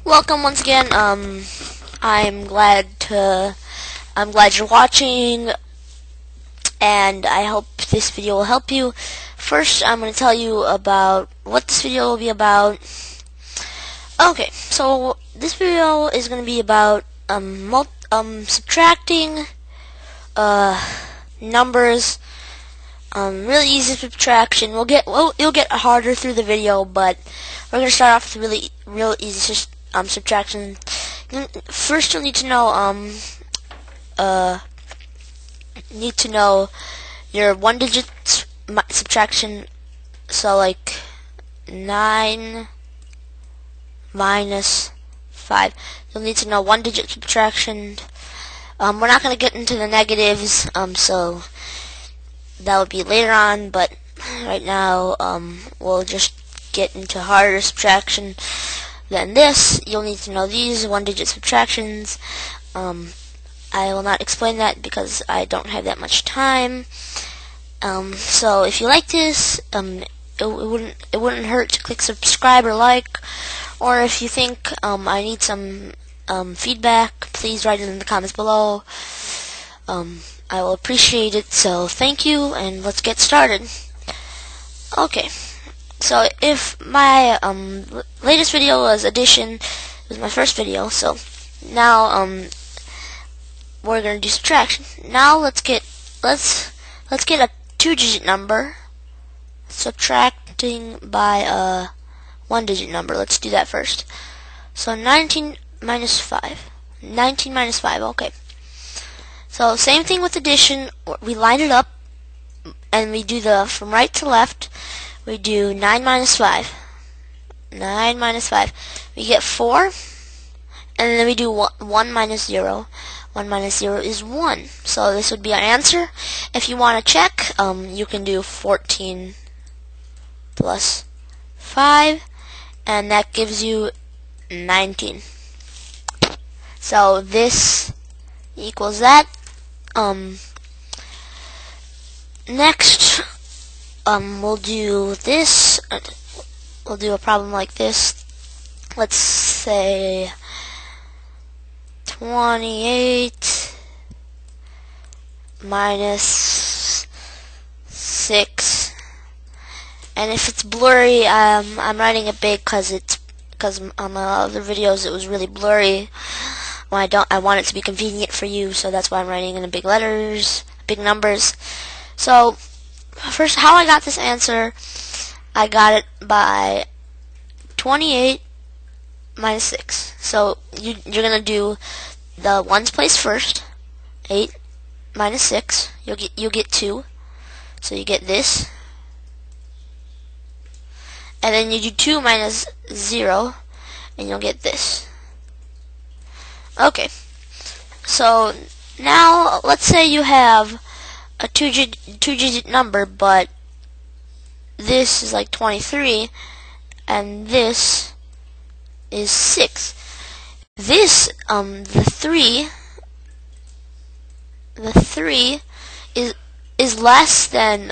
Welcome once again. I'm glad you're watching, and I hope this video will help you. First, I'm going to tell you about what this video will be about. Okay, so this video is going to be about subtracting numbers. Really easy subtraction. You'll get harder through the video, but we're going to start off with real easy subtraction. First, you'll need to know your one-digit subtraction. So, like 9 minus 5. You'll need to know one-digit subtraction. We're not going to get into the negatives, so that would be later on. But right now, we'll just get into harder subtraction than this. You'll need to know these one-digit subtractions. I will not explain that because I don't have that much time. So if you like this, it wouldn't hurt to click subscribe or like. Or if you think I need some feedback, please write it in the comments below. I will appreciate it. So thank you, and let's get started. Okay. So if my latest video was addition, it was my first video. So now we're gonna do subtraction. Now let's get a two-digit number subtracting by a one-digit number. Let's do that first. So 19 minus 5. 19 minus 5. Okay. So same thing with addition. We line it up and we do the from right to left. We do 9 minus 5. 9 minus 5. We get 4. And then we do 1 minus 0. 1 minus 0 is 1. So this would be our answer. If you want to check, you can do 14 plus 5. And that gives you 19. So this equals that. Next, we'll do this. We'll do a problem like this. Let's say 28 minus 6. And if it's blurry, I'm writing it big because on my other videos it was really blurry. Well, I want it to be convenient for you, so that's why I'm writing in the big letters, big numbers. So first, how I got this answer, I got it by 28 minus 6. So you're gonna do the ones place first. 8 minus 6, you'll get 2. So you get this. And then you do 2 minus 0, and you'll get this. Okay. So now let's say you have a two-digit number, but this is like 23, and this is 6. This the 3 is less than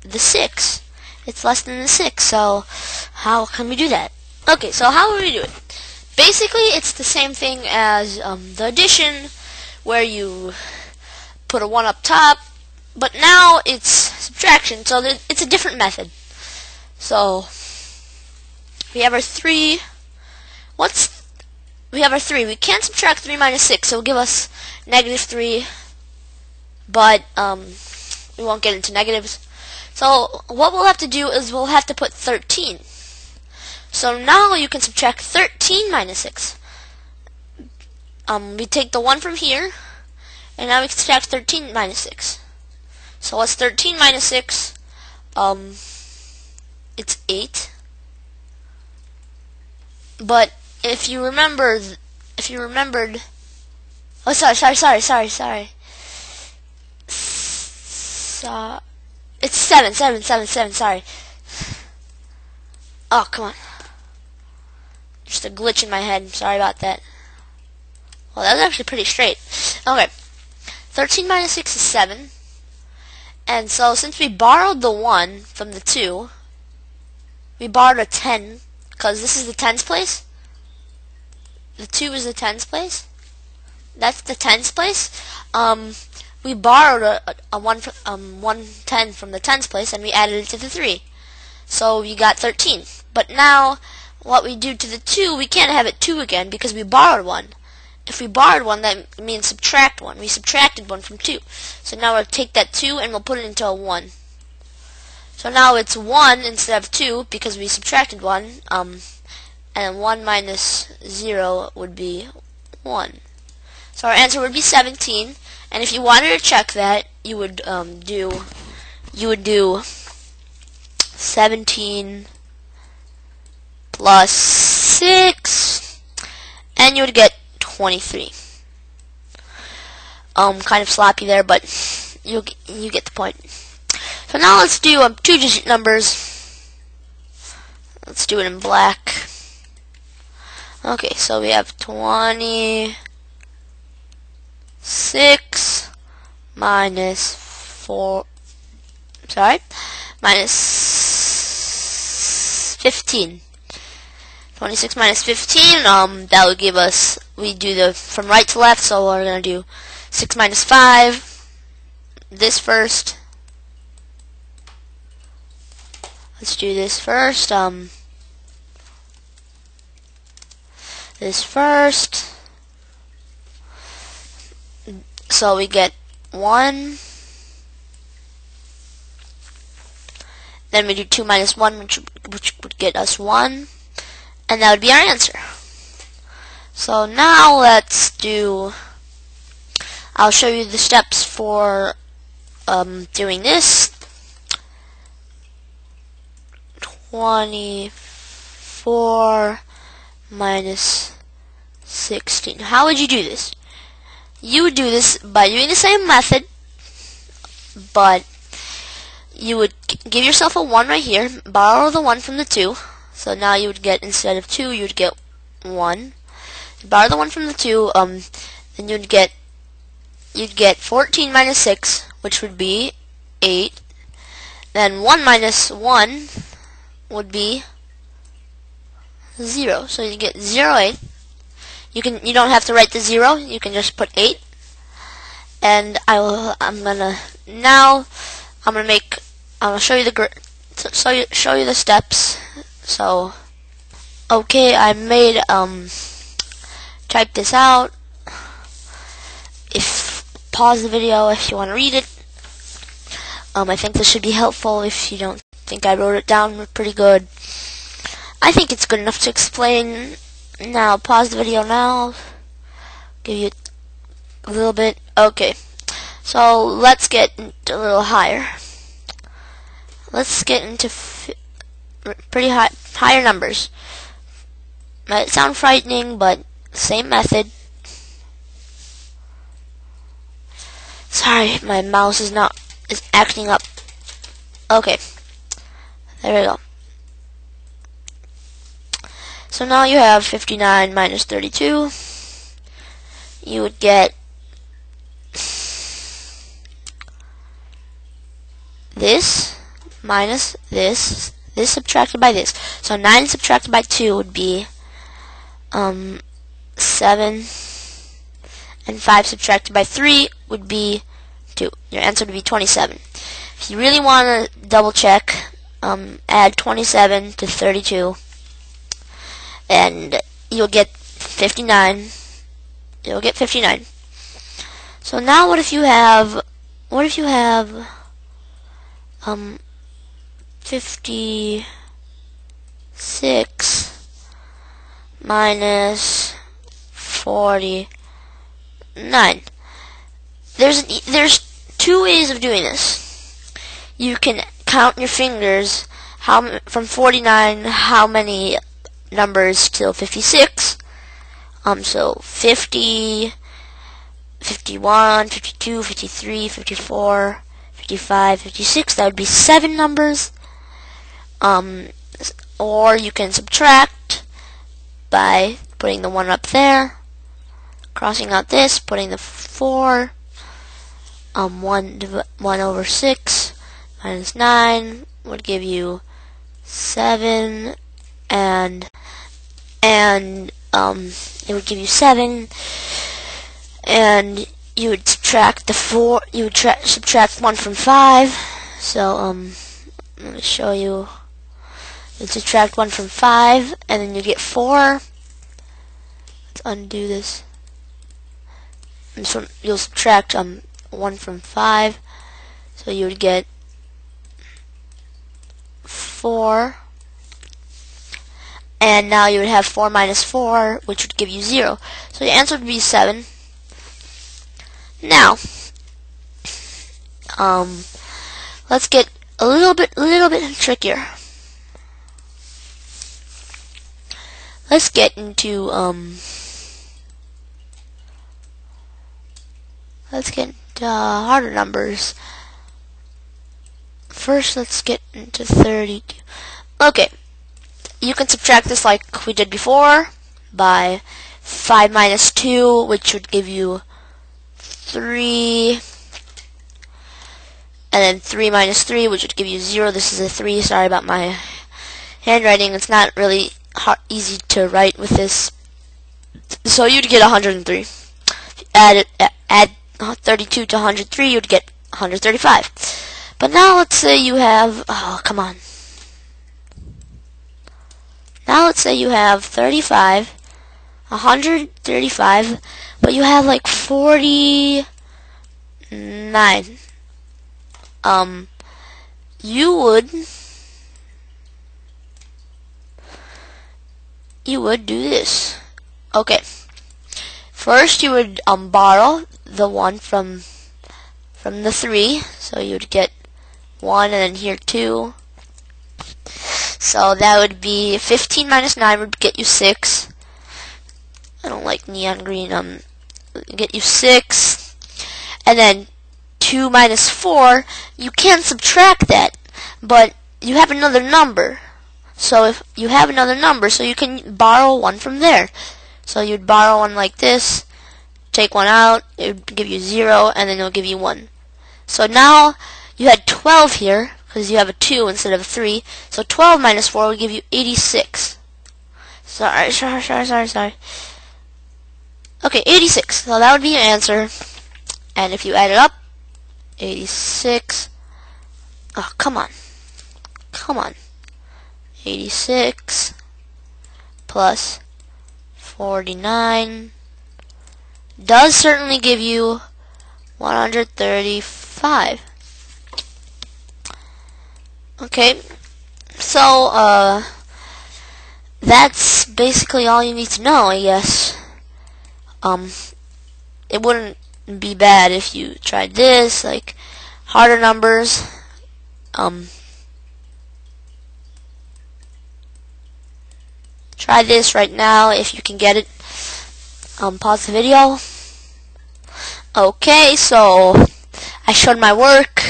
the 6. It's less than the 6. So how can we do that? Okay, so how would we do it? Basically, it's the same thing as the addition, where you put a 1 up top, but now it's subtraction, so it's a different method. So we have our 3. We have our 3. We can't subtract 3 minus 6, so it'll give us negative 3, but we won't get into negatives. So what we'll have to do is we'll have to put 13. So now you can subtract 13 minus 6. We take the 1 from here, and now we can subtract 13 minus 6. So what's 13 minus 6? It's 8. But if you remembered, oh, sorry. So it's 7, sorry. Oh, come on. Just a glitch in my head. Sorry about that. Well, that was actually pretty straight. Okay. 13 minus 6 is 7. And so since we borrowed the 1 from the 2, we borrowed a 10 because this is the tens place. the 2 is the tens place. That's the tens place. We borrowed a 110 from the tens place and we added it to the 3. So we got 13. But now, what we do to the 2, we can't have it 2 again because we borrowed 1. If we borrowed 1, that means subtract 1. We subtracted 1 from 2. So now we'll take that 2 and we'll put it into a 1. So now it's 1 instead of 2 because we subtracted 1. And 1 minus 0 would be 1. So our answer would be 17. And if you wanted to check that, you would do 17 plus 6, and you would get 23. Kind of sloppy there, but you get the point. So now let's do 2-digit numbers. Let's do it in black. Okay, so we have 26 minus 15. 26 minus 15, that would give us, we do the from right to left, so we're going to do 6 minus 5, this first. Let's do this first, this first. So we get 1. Then we do 2 minus 1, which would get us 1. And that would be our answer. So now let's do, I'll show you the steps for doing this. 24 minus 16. How would you do this? You would do this by doing the same method, but you would give yourself a 1 right here, borrow the 1 from the 2, so now you would get, instead of 2, you would get 1. Borrow the 1 from the 2, then you'd get 14 minus 6, which would be 8. Then 1 minus 1 would be 0, so you get 0, 8. You don't have to write the 0, you can just put 8. And I'm gonna show you the steps. So, okay, I made type this out. Pause the video if you want to read it. I think this should be helpful if you don't think I wrote it down pretty good. I think it's good enough to explain. Now, pause the video now. Give you a little bit. Okay, so let's get a little higher. Let's get into pretty higher numbers. Might sound frightening, but same method. Sorry, my mouse is acting up. Okay, there we go. So now you have 59 minus 32. You would get this minus this subtracted by this. So 9 subtracted by 2 would be 7, and 5 subtracted by 3 would be 2. Your answer would be 27. If you really want to double check, add 27 to 32, and you'll get 59. You'll get 59. So now what if you have 56 minus 49. There's two ways of doing this. You can count your fingers from 49 how many numbers till 56. So 50, 51, 52, 53, 54, 55, 56, that would be 7 numbers. Or you can subtract by putting the 1 up there, crossing out this, putting the 4, 1 over 6 minus 9 would give you 7, and it would give you 7, and you would subtract the 4. You would subtract 1 from 5. So let me show you. You subtract 1 from 5, and then you get 4. Let's undo this. And so you'll subtract 1 from 5, so you would get 4. And now you would have 4 minus 4, which would give you 0. So the answer would be 7. Now, let's get a little bit trickier. Let's get into harder numbers. First, let's get into 32. Okay. You can subtract this like we did before by 5 minus 2, which would give you 3, and then 3 minus 3, which would give you 0. This is a 3. Sorry about my handwriting. It's not really easy to write with this. So you'd get 103. Add 32 to 103, you'd get 135. But now let's say you have, oh, come on. Now let's say you have 135, but you have like 49. You would do this. Okay. First you would borrow the 1 from the 3, so you would get 1 and then here 2. So that would be 15 minus 9 would get you 6. I don't like neon green. Get you 6. And then 2 minus 4, you can subtract that, but you have another number. So if you have another number, so you can borrow 1 from there. So you'd borrow 1 like this, take 1 out, it would give you 0, and then it'll give you 1. So now you had 12 here, because you have a 2 instead of a 3. So 12 minus 4 will give you 86. Sorry. Okay, 86. So that would be your answer. And if you add it up, 86. Oh, come on. 86 plus 49 does certainly give you 135. Okay, so that's basically all you need to know, I guess. It wouldn't be bad if you tried this, like harder numbers. Try this right now if you can get it. Pause the video. Okay, so I showed my work.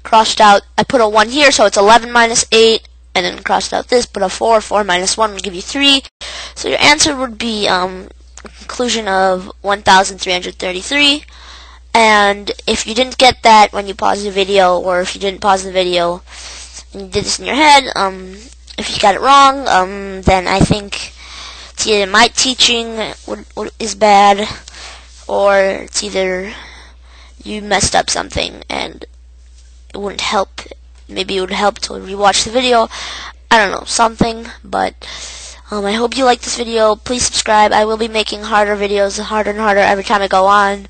Crossed out, I put a 1 here, so it's 11 minus 8, and then crossed out this, put a 4, 4 minus 1 would give you 3. So your answer would be a conclusion of 1,333. And if you didn't get that when you paused the video, or if you didn't pause the video and you did this in your head, if you got it wrong, then I think it's either my teaching is bad, or it's either you messed up something and it wouldn't help. Maybe it would help to rewatch the video. I don't know, something. But I hope you like this video. Please subscribe. I will be making harder videos, harder and harder every time I go on.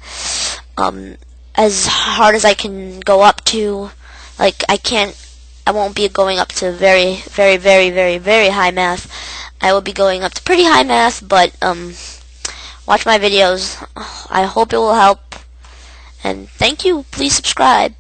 As hard as I can go up to. Like I won't be going up to very high math. I will be going up to pretty high math, but watch my videos. I hope it will help. And thank you. Please subscribe.